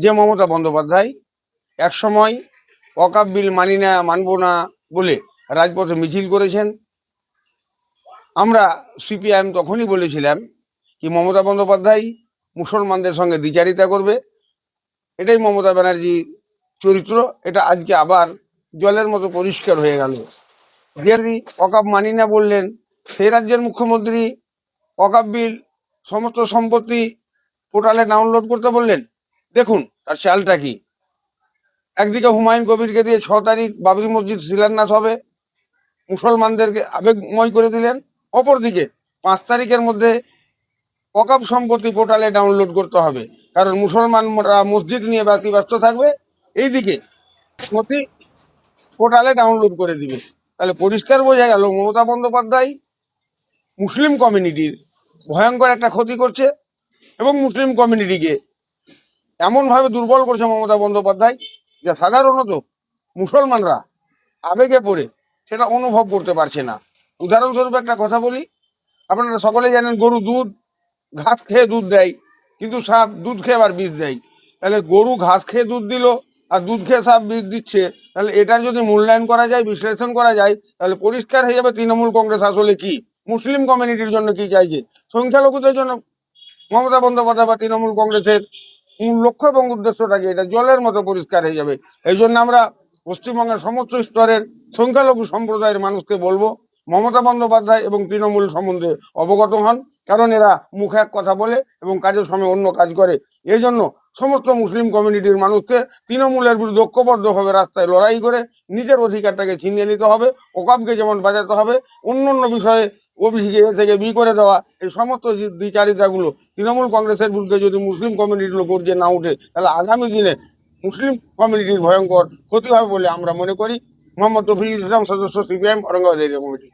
যে মমতা বন্দ্যোপাধ্যায় একসময় ওয়াকফ বিল মানব না বলে রাজপথে মিছিল করেছেন। আমরা সিপিআইএম তখনই বলেছিলাম কি মমতা বন্দ্যোপাধ্যায় মুসলমানদের সঙ্গে দ্বিচারিতা করবে, এটাই মমতা ব্যানার্জির চরিত্র। এটা আজকে আবার জলের মতো পরিষ্কার হয়ে গেল। যে ওয়াকফ মানি না বললেন, সেই রাজ্যের মুখ্যমন্ত্রী ওয়াকফ বিল সমস্ত সম্পত্তি পোর্টালে ডাউনলোড করতে বললেন। দেখুন তার চালটা কি। একদিকে হুমায়ুন কবিরকে দিয়ে 6 তারিখ বাবরি মসজিদ শিলান্যাস হবে, মুসলমানদেরকে আবেগময় করে দিলেন। অপরদিকে 5 তারিখের মধ্যে ওয়াকফ সম্পত্তি পোর্টালে ডাউনলোড করতে হবে, কারণ মুসলমানরা মসজিদ নিয়ে ব্যস্ত থাকবে। এইদিকে নথি পোর্টালে ডাউনলোড করে দিবে। তাহলে পরিষ্কার বোঝা গেল মমতা বন্দ্যোপাধ্যায় মুসলিম কমিউনিটির ভয়ঙ্কর একটা ক্ষতি করছে এবং মুসলিম কমিউনিটিকে এমনভাবে দুর্বল করছে মমতা বন্দ্যোপাধ্যায় যে সাধারণত মুসলমানরা আবেগে পড়ে সেটা অনুভব করতে পারছে না। উদাহরণস্বরূপ একটা কথা বলি, আপনারা সকলে জানেন গরু ঘাস খেয়ে দুধ দেয়, কিন্তু সাপ দুধ খেয়ে আবার বিষ দেয়। তাহলে গরু ঘাস খেয়ে দুধ দিল আর দুধ খেয়ে সাপ বিষ দিচ্ছে, তাহলে এটার যদি মূল্যায়ন করা যায়, বিশ্লেষণ করা যায়, তাহলে পরিষ্কার হয়ে যাবে তৃণমূল কংগ্রেস আসলে কি, মুসলিম কমিউনিটির জন্য কি চাইছে, সংখ্যালঘুদের জন্য মমতা বন্দ্যোপাধ্যায় বা তৃণমূল কংগ্রেসের মূল লক্ষ্য এবং উদ্দেশ্যটাকে এটা জলের মতো পরিষ্কার হয়ে যাবে। এই জন্য আমরা পশ্চিমবঙ্গের সমস্ত স্তরের সংখ্যালঘু সম্প্রদায়ের মানুষকে বলবো মমতা বন্দ্যোপাধ্যায় এবং তৃণমূল সম্বন্ধে অবগত হন, কারণ এরা মুখে এক কথা বলে এবং কাজের সময় অন্য কাজ করে। এই জন্য সমস্ত মুসলিম কমিউনিটির মানুষকে তৃণমূলের বিরুদ্ধে ঐক্যবদ্ধভাবে রাস্তায় লড়াই করে নিজের অধিকারটাকে ছিনিয়ে নিতে হবে। ওকাবকে যেমন বাজাতে হবে, অন্য অন্য বিষয়ে ওবিসিকে এ থেকে বি করে দেওয়া, এই সমস্ত দ্বিচারিতাগুলো তৃণমূল কংগ্রেসের বিরুদ্ধে যদি মুসলিম কমিউনিটির লোক গর্জে না উঠে, তাহলে আগামী দিনে মুসলিম কমিউনিটির ভয়ঙ্কর ক্ষতি হবে বলে আমরা মনে করি। মোহাম্মদ রফিকুল ইসলাম, সদস্য সিপিআইএম, ঔরঙ্গাবাদ এরিয়া কমিটি।